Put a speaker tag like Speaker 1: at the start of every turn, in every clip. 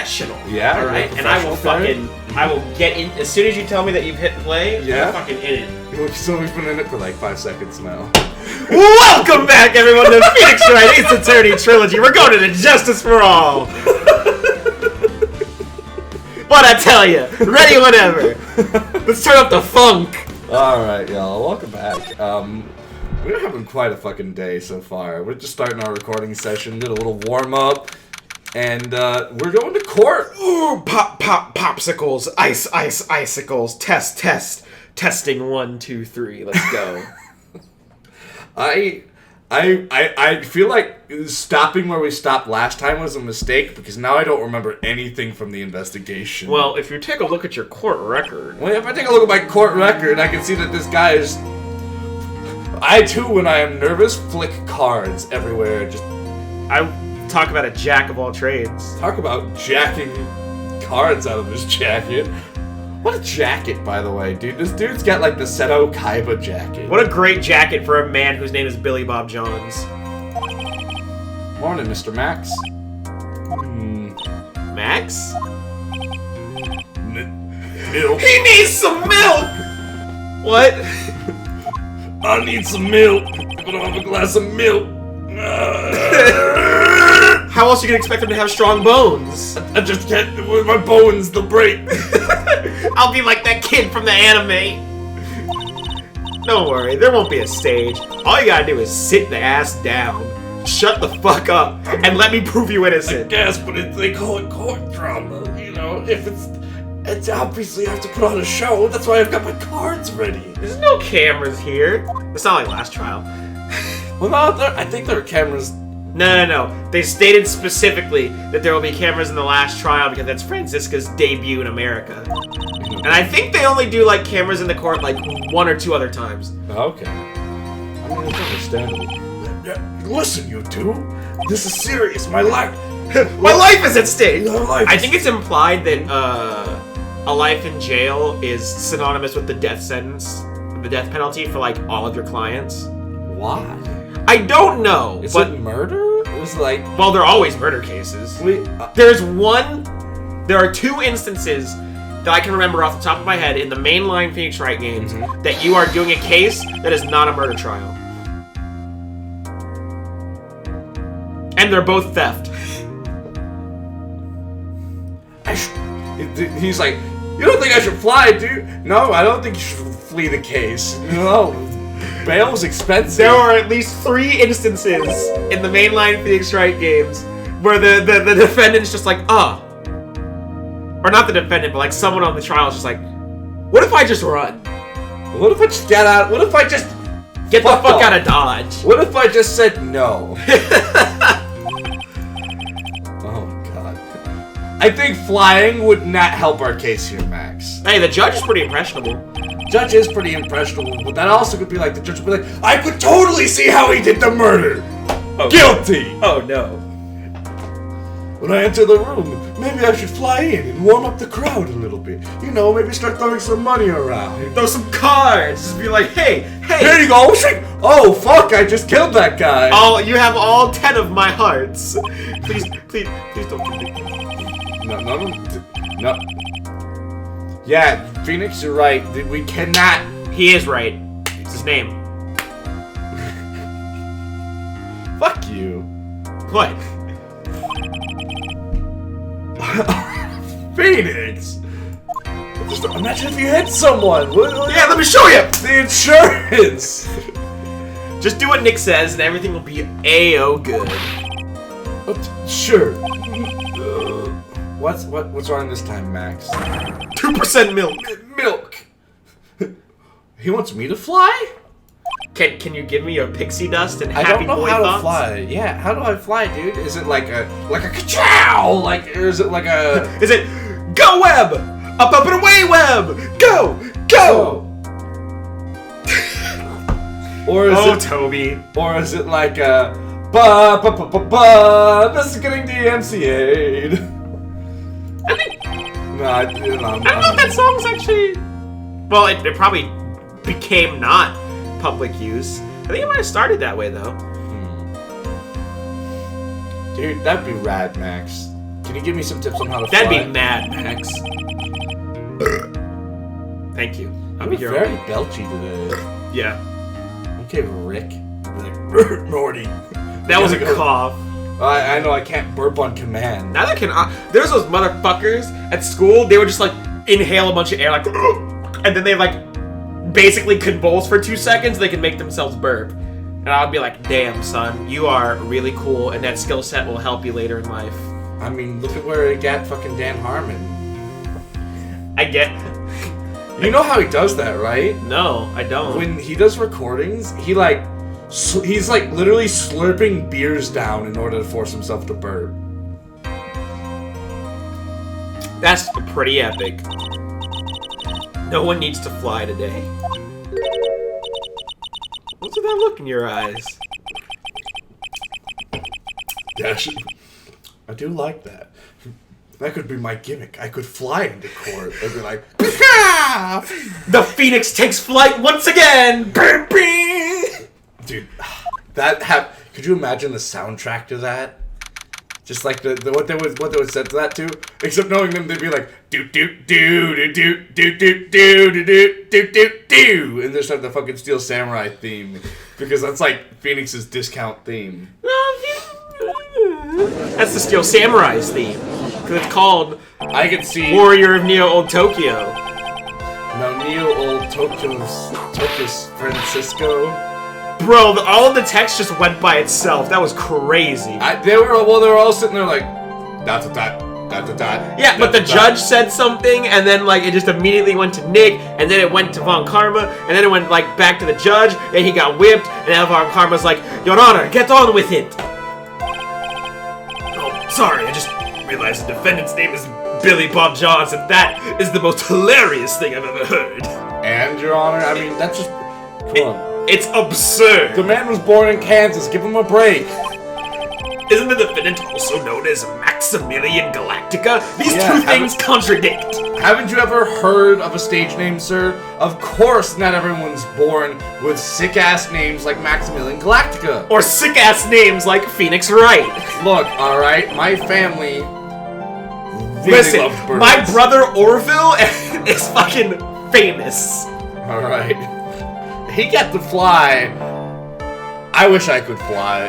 Speaker 1: professional.
Speaker 2: Yeah,
Speaker 1: all right. And I will get in as soon as you tell me that you've hit play.
Speaker 2: Yeah,
Speaker 1: I'm fucking in it.
Speaker 2: So we've been in it for like 5 seconds now.
Speaker 1: Welcome back, everyone, to Phoenix Wright Ace Attorney Trilogy. We're going to Justice for All. What I tell you, ready whenever. Let's turn up the funk.
Speaker 2: All right, y'all. Welcome back. We're having quite a fucking day so far. We're just starting our recording session, did a little warm up, and we're going to court.
Speaker 1: Ooh, popsicles, icicles. Testing 1, 2, 3. Let's go.
Speaker 2: I feel like stopping where we stopped last time was a mistake because now I don't remember anything from the investigation.
Speaker 1: Well, if you take a look at your court record...
Speaker 2: Well, if I take a look at my court record, I can see that this guy is... I, too, when I am nervous, flick cards everywhere.
Speaker 1: I talk about a jack of all trades.
Speaker 2: Talk about jacking cards out of his jacket. What a jacket, by the way, dude. This dude's got, like, the Seto Kaiba jacket.
Speaker 1: What a great jacket for a man whose name is Billy Bob Jones.
Speaker 2: Morning, Mr. Max.
Speaker 1: Max?
Speaker 2: Milk.
Speaker 1: He needs some milk! What?
Speaker 2: I need some milk. I'm gonna have a glass of milk.
Speaker 1: How else are you gonna expect him to have strong bones?
Speaker 2: I just can't. With my bones, they'll break.
Speaker 1: I'll be like that kid from the anime. Don't worry, there won't be a stage. All you gotta do is sit the ass down, shut the fuck up, and let me prove you innocent.
Speaker 2: I guess, but they call it court drama. You know, if it's obviously I have to put on a show. That's why I've got my cards ready.
Speaker 1: There's no cameras here. It's not like last trial.
Speaker 2: Well, no, I think there are cameras.
Speaker 1: No. They stated specifically that there will be cameras in the last trial because that's Francisca's debut in America. And I think they only do, like, cameras in the court, like, 1 or 2 other times.
Speaker 2: Okay. I mean, it's understandable. Listen, you two. This is serious. My life...
Speaker 1: My life is at stake!
Speaker 2: I
Speaker 1: think it's implied that, a life in jail is synonymous with the death sentence, the death penalty for, like, all of your clients.
Speaker 2: Why?
Speaker 1: I don't know.
Speaker 2: Is it murder? It was like...
Speaker 1: Well, there are always murder cases. There are 2 instances that I can remember off the top of my head in the mainline Phoenix Wright games that you are doing a case that is not a murder trial. And they're both theft.
Speaker 2: He's like, you don't think I should fly, dude? No, I don't think you should flee the case. No. Bail's expensive.
Speaker 1: There are at least 3 instances in the mainline Phoenix Wright games where the defendant's just like, or not the defendant, but like someone on the trial is just like, what if I just run?
Speaker 2: What if I just get out? What if I just
Speaker 1: get the fuck out of Dodge?
Speaker 2: What if I just said no? Oh god. I think flying would not help our case here, Max.
Speaker 1: Hey, the judge is pretty impressionable.
Speaker 2: Judge is pretty impressionable, but that also could be like the judge would be like, I could totally see how he did the murder.
Speaker 1: Oh,
Speaker 2: guilty.
Speaker 1: Oh no.
Speaker 2: When I enter the room, maybe I should fly in and warm up the crowd a little bit. You know, maybe start throwing some money around.
Speaker 1: Throw some cards. Just be like, hey.
Speaker 2: There you go. Oh, fuck, I just killed that guy.
Speaker 1: Oh, you have all 10 of my hearts. Please don't convict me.
Speaker 2: No. Yeah, Phoenix, you're right. We cannot...
Speaker 1: He is right. It's his name.
Speaker 2: Fuck you.
Speaker 1: What?
Speaker 2: Phoenix! Imagine if you hit someone!
Speaker 1: Yeah, let me show you!
Speaker 2: The insurance!
Speaker 1: Just do what Nick says and everything will be A-O good.
Speaker 2: Sure. What's wrong this time, Max?
Speaker 1: 2% milk!
Speaker 2: Milk! He wants me to fly?
Speaker 1: Can you give me your pixie dust and happy boy thoughts?
Speaker 2: I don't know how to fly. Yeah, how do I fly, dude? Is it like a ka-chow? Like, or is it like a...
Speaker 1: Is it, go web! Up and away web! Go!
Speaker 2: Or is it...
Speaker 1: Toby.
Speaker 2: Or is it like a... Ba, this is getting DMCA'd.
Speaker 1: I think...
Speaker 2: No, I don't know
Speaker 1: if that song's actually... Well, it probably became not public use. I think it might have started that way, though.
Speaker 2: Dude, that'd be rad, Max. Can you give me some tips on how to
Speaker 1: That'd
Speaker 2: fly?
Speaker 1: be Mad Max. Thank you. I'm
Speaker 2: You're
Speaker 1: here.
Speaker 2: very belchy today.
Speaker 1: Yeah.
Speaker 2: Okay, Rick. Like, Morty.
Speaker 1: That was a
Speaker 2: Gotta go.
Speaker 1: cough.
Speaker 2: I know I can't burp on command.
Speaker 1: Neither can I. There's those motherfuckers at school. They would just like inhale a bunch of air, like, and then they like basically convulse for 2 seconds. They can make themselves burp, and I would be like, "Damn, son, you are really cool, and that skill set will help you later in life."
Speaker 2: I mean, look at where it got fucking Dan Harmon.
Speaker 1: I get.
Speaker 2: You know how he does that, right?
Speaker 1: No, I don't.
Speaker 2: When he does recordings, he's like literally slurping beers down in order to force himself to burp.
Speaker 1: That's pretty epic. No one needs to fly today. What's with that look in your eyes?
Speaker 2: Yeah, I do like that. That could be my gimmick. I could fly into court. I'd be like,
Speaker 1: The Phoenix takes flight once again!
Speaker 2: dude, could you imagine the soundtrack to that? Just like the what they would set to that too? Except knowing them, they'd be like, do do do do do do do do do do do do do, and just have the fucking Steel Samurai theme, because that's like Phoenix's discount theme.
Speaker 1: That's the Steel Samurai's theme. Because it's called
Speaker 2: I could see
Speaker 1: Warrior of Neo Old Tokyo.
Speaker 2: No, Neo Old Tokyo's Francisco.
Speaker 1: Bro, all of the text just went by itself. That was crazy.
Speaker 2: They were all sitting there like dot dot dot dot dot dot.
Speaker 1: Yeah, but the judge said something, and then like it just immediately went to Nick, and then it went to Von Karma, and then it went like back to the judge, and he got whipped, and now Von Karma's like, Your Honor, get on with it. Oh, sorry, I just realized the defendant's name is Billy Bob Johns, and that is the most hilarious thing I've ever heard.
Speaker 2: And Your Honor, I mean that's just come on.
Speaker 1: It's absurd.
Speaker 2: The man was born in Kansas. Give him a break.
Speaker 1: Isn't the defendant also known as Maximilian Galactica? These
Speaker 2: Yeah,
Speaker 1: two things contradict.
Speaker 2: Haven't you ever heard of a stage name, sir? Of course not everyone's born with sick-ass names like Maximilian Galactica.
Speaker 1: Or sick-ass names like Phoenix Wright.
Speaker 2: Look, alright, my family really
Speaker 1: Listen,
Speaker 2: loves birds.
Speaker 1: my brother Orville is fucking famous.
Speaker 2: Alright. He got to fly. I wish I could fly.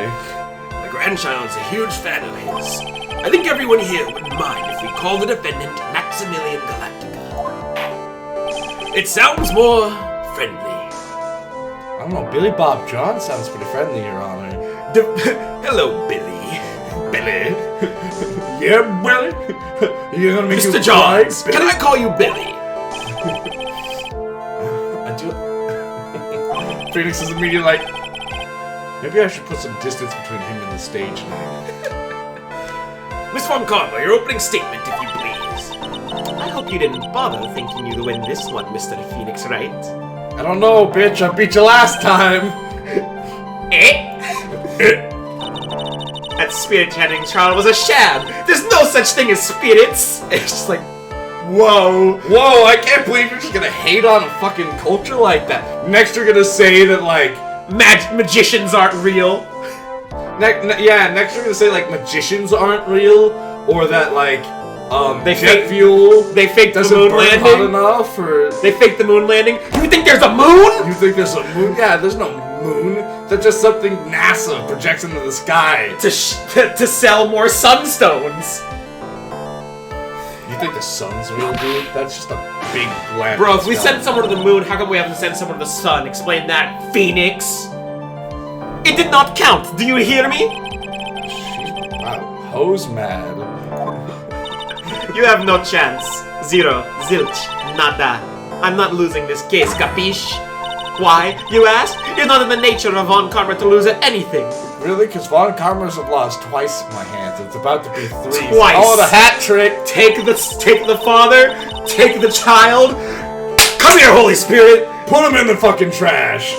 Speaker 1: My grandchild's a huge fan of his. I think everyone here wouldn't mind if we call the defendant Maximilian Galactica. It sounds more friendly.
Speaker 2: I don't know, Billy Bob John sounds pretty friendly, Your Honor.
Speaker 1: Hello, Billy. Billy.
Speaker 2: Yeah, Billy? You're gonna make
Speaker 1: Mr.
Speaker 2: you
Speaker 1: Johns,
Speaker 2: fly,
Speaker 1: can I call you Billy?
Speaker 2: I do. Phoenix is immediately like, maybe I should put some distance between him and the stage now.
Speaker 1: Miss Von Karma, your opening statement, if you please. I hope you didn't bother thinking you'd win this one, Mr. Phoenix, right?
Speaker 2: I don't know, bitch. I beat you last time.
Speaker 1: That spirit chanting trial was a sham. There's no such thing as spirits. It's just like, whoa.
Speaker 2: Whoa, I can't believe you're just gonna hate on a fucking culture like that. Next you're gonna say that, like,
Speaker 1: Magicians aren't real.
Speaker 2: next you're gonna say, like, magicians aren't real, or that, like,
Speaker 1: They
Speaker 2: jet
Speaker 1: fake-
Speaker 2: fuel
Speaker 1: They faked the
Speaker 2: doesn't
Speaker 1: moon
Speaker 2: burn hot
Speaker 1: landing.
Speaker 2: enough, or
Speaker 1: They faked the moon landing. You think there's a moon?
Speaker 2: you think there's a moon? Yeah, there's no moon. That's just something NASA projects into the sky.
Speaker 1: To sell more sunstones.
Speaker 2: You think the sun's real, dude? That's just a big lamp.
Speaker 1: Bro, if we send someone to the moon, how come we haven't sent someone to the sun? Explain that, Phoenix. It did not count. Do you hear me?
Speaker 2: Wow, hose mad.
Speaker 1: You have no chance. Zero. Zilch. Nada. I'm not losing this case, capiche? Why, you ask? It's not in the nature of Von Karma to lose at anything.
Speaker 2: Really? Because Von Karma's have lost twice in my hands. It's about to be 3.
Speaker 1: Twice.
Speaker 2: Oh, the hat trick.
Speaker 1: Take the father, take the child. Come here, Holy Spirit!
Speaker 2: Put him in the fucking trash.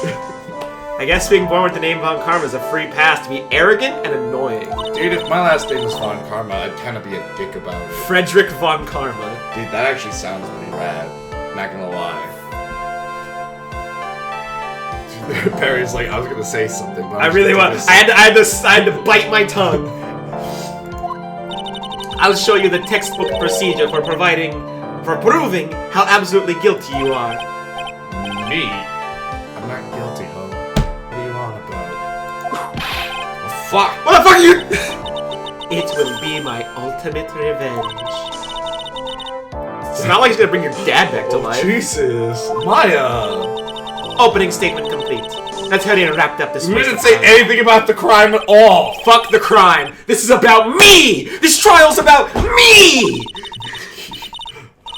Speaker 1: I guess being born with the name Von Karma is a free pass to be arrogant and annoying.
Speaker 2: Dude, if my last name was Von Karma, I'd kind of be a dick about it.
Speaker 1: Frederick Von Karma.
Speaker 2: Dude, that actually sounds pretty rad. Not gonna lie. Barry's like, I was gonna say something, but
Speaker 1: I really want. I had to bite my tongue. I'll show you the textbook procedure for proving how absolutely guilty you are.
Speaker 2: Me? I'm not guilty, ho. What are you on about? Oh, fuck!
Speaker 1: What the fuck are you? It will be my ultimate revenge. It's not like he's gonna bring your dad back to life.
Speaker 2: Jesus. Maya!
Speaker 1: Opening statement complete. That's how they wrapped up this.
Speaker 2: We didn't say anything about the crime at all.
Speaker 1: Fuck the crime. This is about me. This trial's about me.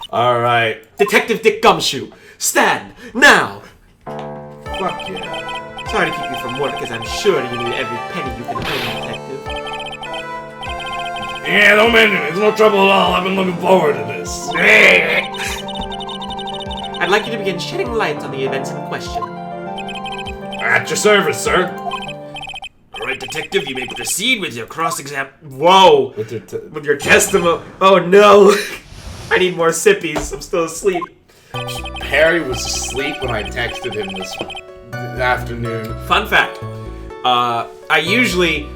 Speaker 2: All right.
Speaker 1: Detective Dick Gumshoe, stand now.
Speaker 2: Fuck yeah.
Speaker 1: Sorry to keep you from work, because I'm sure you need every penny you can earn, Detective.
Speaker 2: Yeah, don't mention it. There's no trouble at all. I've been looking forward to this.
Speaker 1: I'd like you to begin shedding light on the events in question.
Speaker 2: At your service, sir.
Speaker 1: Alright, Detective, you may proceed with your cross-exam... Whoa!
Speaker 2: With
Speaker 1: your testimony... Oh, no! I need more sippies. I'm still asleep.
Speaker 2: Harry was asleep when I texted him this afternoon.
Speaker 1: Fun fact. I usually...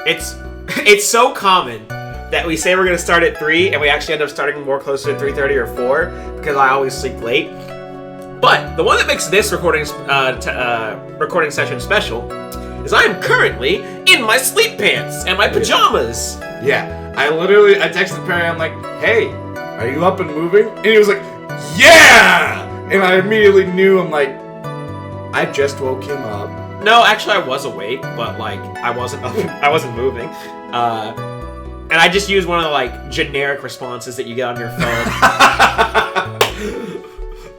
Speaker 1: It's so common that we say we're going to start at 3, and we actually end up starting more closer to 3:30 or 4, because I always sleep late. But the one that makes this recording session special is I am currently in my sleep pants and my pajamas.
Speaker 2: Yeah, I texted Perry, I'm like, hey, are you up and moving? And he was like, yeah! And I immediately knew, I'm like, I just woke him up.
Speaker 1: No, actually I was awake, but like, I wasn't moving. And I just used one of the like generic responses that you get on your phone.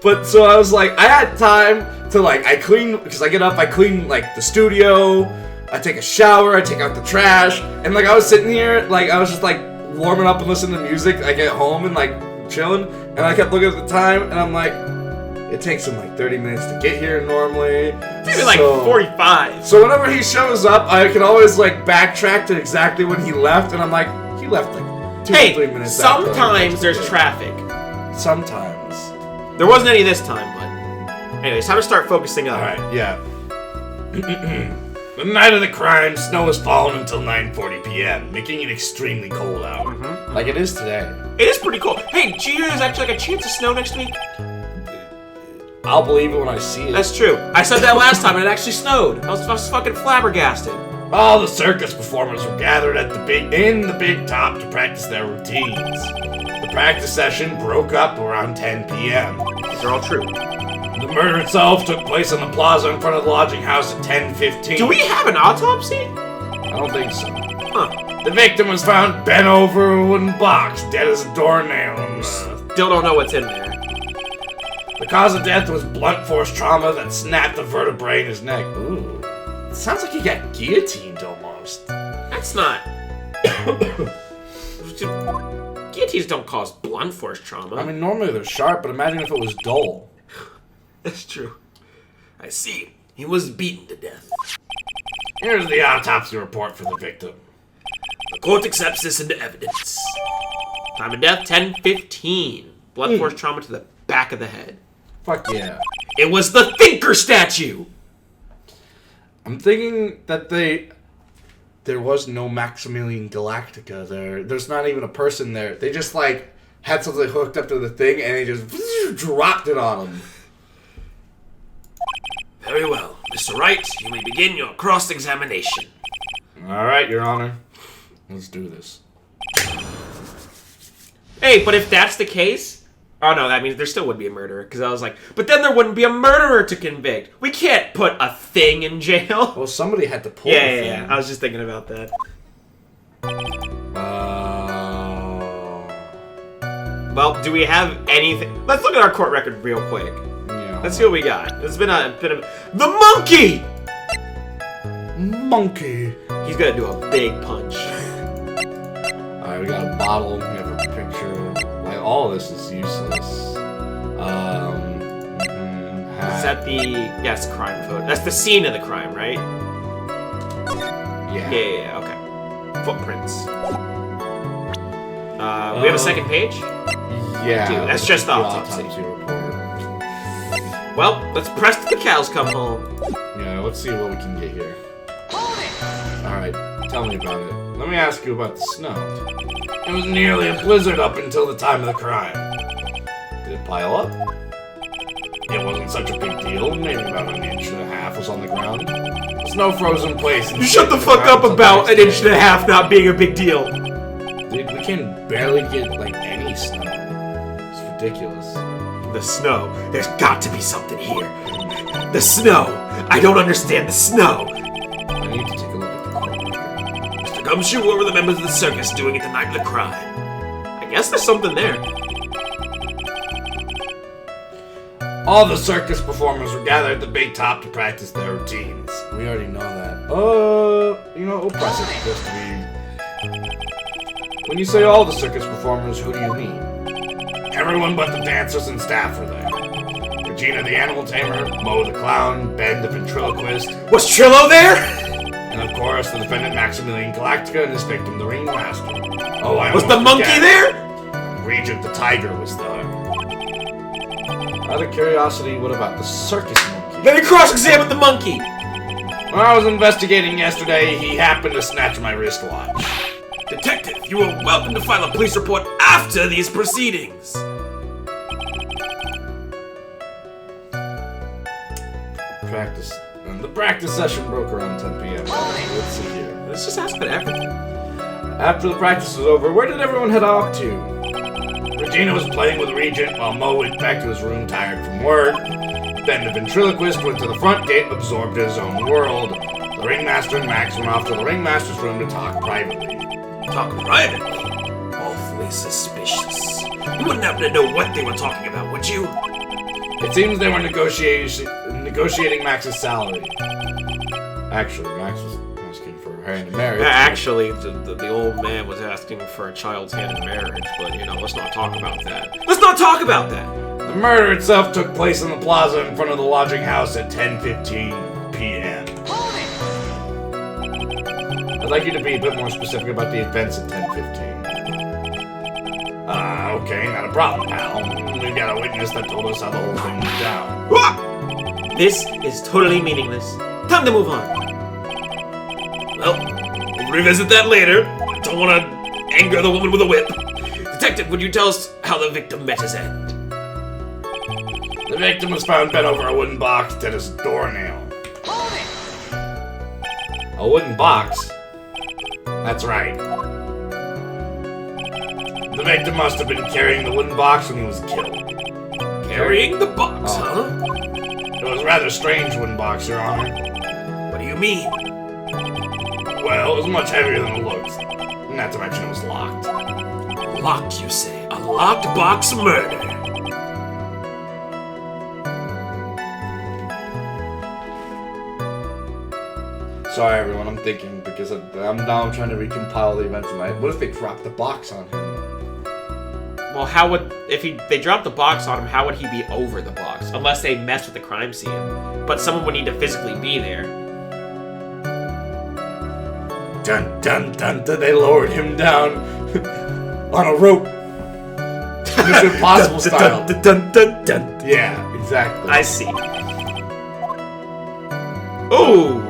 Speaker 2: But so I was like, I had time to like, I clean, because I get up, I clean like the studio, I take a shower, I take out the trash, and like I was sitting here, like I was just like warming up and listening to music. I get home and like chilling, and I kept looking at the time, and I'm like, it takes him like 30 minutes to get here normally.
Speaker 1: Maybe like 45.
Speaker 2: So whenever he shows up, I can always like backtrack to exactly when he left, and I'm like, he left like 2 or 3 minutes.
Speaker 1: Sometimes there's traffic.
Speaker 2: Sometimes.
Speaker 1: There wasn't any this time, but anyways, time to start focusing on.
Speaker 2: Alright, yeah. The night of the crime, snow has fallen until 9:40 p.m., making it extremely cold out.
Speaker 1: Mm-hmm.
Speaker 2: Like it is today. It
Speaker 1: is pretty cold. Hey, do you know there's actually like a chance of snow next week?
Speaker 2: I'll believe it when I see it.
Speaker 1: That's true. I said that last time and it actually snowed. I was fucking flabbergasted.
Speaker 2: All the circus performers were gathered in the big top to practice their routines. The practice session broke up around 10 p.m.
Speaker 1: These are all true.
Speaker 2: The murder itself took place on the plaza in front of the lodging house at 10:15.
Speaker 1: Do we have an autopsy?
Speaker 2: I don't think so.
Speaker 1: Huh.
Speaker 2: The victim was found bent over a wooden box, dead as a doornail.
Speaker 1: Still don't know what's in there.
Speaker 2: The cause of death was blunt force trauma that snapped the vertebrae in his neck. Ooh. It sounds like he got guillotined almost.
Speaker 1: That's not... Guillotines don't cause blunt force trauma.
Speaker 2: I mean, normally they're sharp, but imagine if it was dull.
Speaker 1: That's true. I see. He was beaten to death.
Speaker 2: Here's the autopsy report for the victim.
Speaker 1: The court accepts this into evidence. Time of death, 10:15. Blunt force trauma to the back of the head.
Speaker 2: Fuck yeah.
Speaker 1: It was the Thinker statue!
Speaker 2: I'm thinking that there was no Maximilian Galactica there. There's not even a person there. They just like had something hooked up to the thing and they just dropped it on him.
Speaker 1: Very well. Mr. Wright, you may begin your cross-examination.
Speaker 2: Alright, Your Honor. Let's do this.
Speaker 1: Hey, but if that's the case... Oh no, that means there still would be a murderer. Because I was like, but then there wouldn't be a murderer to convict. We can't put a thing in jail.
Speaker 2: Well, somebody had to pull the thing.
Speaker 1: Yeah. I was just thinking about that. Well, do we have anything? Let's look at our court record real quick.
Speaker 2: Yeah.
Speaker 1: Let's see what we got. It's been a bit of... The monkey!
Speaker 2: Monkey.
Speaker 1: He's gonna do a big punch.
Speaker 2: Alright, we got a bottle. We have a picture. Like, all of this is useless.
Speaker 1: Is that the... Yes, crime photo. That's the scene of the crime, right?
Speaker 2: Yeah.
Speaker 1: Yeah, okay. Footprints. We have a second page?
Speaker 2: Yeah.
Speaker 1: Dude, that's just the autopsy
Speaker 2: report.
Speaker 1: Well, let's press till the cows come home.
Speaker 2: Yeah, let's see what we can get here. Alright, tell me about it. let me ask you about the snow. It was nearly a blizzard up until the time of the crime. Did it pile up? It wasn't such a big deal. Maybe about 1.5 inches was on the ground. The snow froze in place.
Speaker 1: You shut the fuck up about 1.5 inches not being a big deal.
Speaker 2: Dude, we can barely get, like, any snow. It's ridiculous.
Speaker 1: The snow. There's got to be something here. The snow. I don't understand the snow.
Speaker 2: I need to take a look at the corner.
Speaker 1: Mr. Gumshoe, what were the members of the circus doing at the night of the crime? I guess there's something there.
Speaker 2: All the circus performers were gathered at the big top to practice their routines. We already know that. We'll press it just to be... When you say all the circus performers, who do you mean? Everyone but the dancers and staff were there. Regina the animal tamer, Mo the clown, Ben the ventriloquist.
Speaker 1: Was Trillo there?
Speaker 2: And of course, the defendant Maximilian Galactica and his victim, the ringmaster. Oh, I
Speaker 1: was the monkey there?
Speaker 2: Regent the tiger was there. Out of curiosity, what about the circus monkey?
Speaker 1: Let me cross-examine the monkey!
Speaker 2: When I was investigating yesterday, he happened to snatch my wristwatch.
Speaker 1: Detective, you are welcome to file a police report after these proceedings.
Speaker 2: Practice. And the practice session broke around 10 p.m. Let's see here.
Speaker 1: Let's just ask for everything.
Speaker 2: After the practice was over, where did everyone head off to? Regina was playing with Regent while Mo went back to his room tired from work. Then the ventriloquist went to the front gate, absorbed in his own world. The ringmaster and Max went off to the ringmaster's room to talk privately.
Speaker 1: Talk privately? Awfully suspicious. You wouldn't happen to know what they were talking about, would you?
Speaker 2: It seems they were negotiating Max's salary. Actually, Max was asking for her hand in marriage.
Speaker 1: Actually, the old man was asking for a child's hand in marriage, but, let's not talk about that. Let's not talk about that!
Speaker 2: The murder itself took place in the plaza in front of the lodging house at 10:15 p.m. I'd like you to be a bit more specific about the events at 10:15. Okay, not a problem, pal. We've got a witness that told us how the whole thing went down.
Speaker 1: This is totally meaningless. Time to move on. Well, we'll revisit that later. I don't want to anger the woman with a whip. Detective, would you tell us how the victim met his end?
Speaker 2: The victim was found bent over a wooden box that is doornail. A wooden box? That's right. The victim must have been carrying the wooden box when he was killed.
Speaker 1: Carrying the box, huh?
Speaker 2: It was a rather strange wooden box, Your Honor.
Speaker 1: What do you mean?
Speaker 2: Well, it was much heavier than it looked. Not to mention it was locked.
Speaker 1: Locked, you say? A locked box murder?
Speaker 2: Sorry, everyone, I'm thinking because I'm trying to recompile the events of my... What if they dropped the box on him?
Speaker 1: Well, how would... If they dropped the box on him, how would he be over the box? Unless they messed with the crime scene. But someone would need to physically be there.
Speaker 2: Dun, dun, dun, dun. They lowered him down on a rope. Mission Impossible style.
Speaker 1: Dun, dun, dun, dun.
Speaker 2: Yeah, exactly.
Speaker 1: I see. Oh!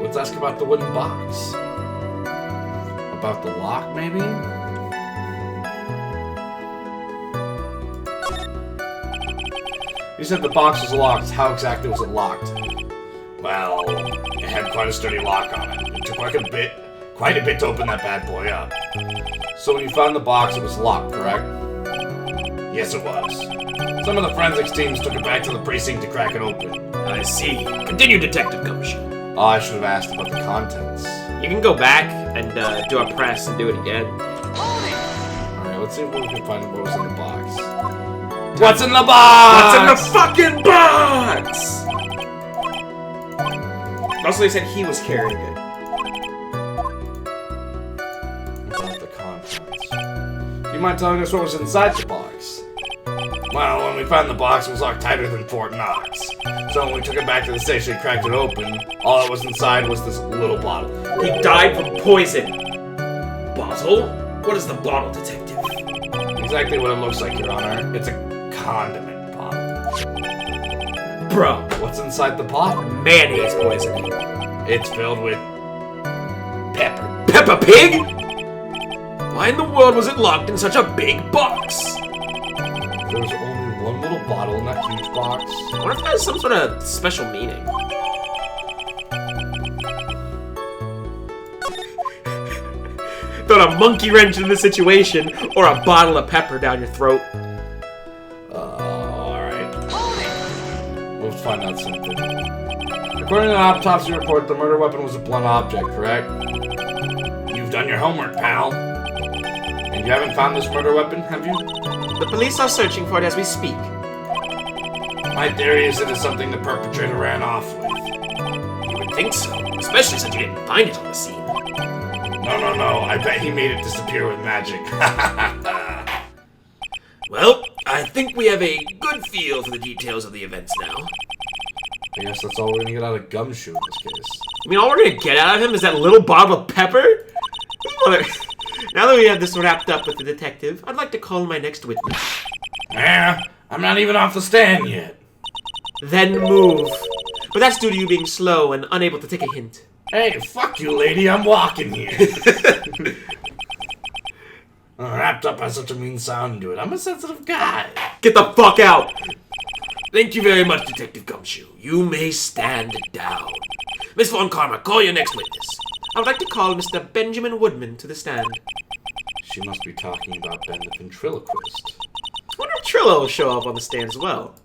Speaker 2: Let's ask about the wooden box. About the lock, maybe? You said the box was locked. How exactly was it locked? Well, it had quite a sturdy lock on it. It took quite a bit to open that bad boy up. So when you found the box, it was locked, correct? Yes, it was. Some of the forensics teams took it back to the precinct to crack it open.
Speaker 1: I see. Continue, Detective Gumshoe.
Speaker 2: Oh, I should have asked about the contents.
Speaker 1: You can go back and do a press and do it again.
Speaker 2: Alright, let's see if we can find what was in the box. What's in the box?
Speaker 1: What's in the fucking box? Also, they said he was carrying it.
Speaker 2: About the contents. Do you mind telling us what was inside the box? Well, when we found the box, it was locked tighter than Fort Knox. So when we took it back to the station and cracked it open, all that was inside was this little bottle.
Speaker 1: He died from poison. Bottle? What is the bottle, Detective?
Speaker 2: Exactly what it looks like, Your Honor. It's a condiment bottle.
Speaker 1: Bro,
Speaker 2: what's inside the bottle?
Speaker 1: Mayonnaise poisoning.
Speaker 2: It's filled with pepper.
Speaker 1: Peppa Pig? Why in the world was it locked in such a big box?
Speaker 2: There was only one little bottle in that huge box.
Speaker 1: I wonder if that has some sort of special meaning. Throw a monkey wrench in this situation, or a bottle of pepper down your throat.
Speaker 2: Alright. Let's find out something. According to the autopsy report, the murder weapon was a blunt object, correct? You've done your homework, pal. And you haven't found this murder weapon, have you?
Speaker 1: The police are searching for it as we speak.
Speaker 2: My theory is it is something the perpetrator ran off with.
Speaker 1: You would think so, especially since you didn't find it on the scene.
Speaker 2: No. I bet he made it disappear with magic.
Speaker 1: Well, I think we have a good feel for the details of the events now.
Speaker 2: I guess that's all we're gonna get out of Gumshoe in this case.
Speaker 1: I mean, all we're gonna get out of him is that little bottle of pepper? Now that we have this wrapped up with the detective, I'd like to call my next witness.
Speaker 2: I'm not even off the stand yet.
Speaker 1: Then move. But that's due to you being slow and unable to take a hint.
Speaker 2: Hey, fuck you, lady. I'm walking here. Wrapped up has such a mean sound to it. I'm a sensitive guy.
Speaker 1: Get the fuck out! Thank you very much, Detective Gumshoe. You may stand down. Miss Von Karma, call your next witness. I would like to call Mr. Benjamin Woodman to the stand.
Speaker 2: She must be talking about Ben the ventriloquist.
Speaker 1: I wonder if Trillo will show up on the stand as well.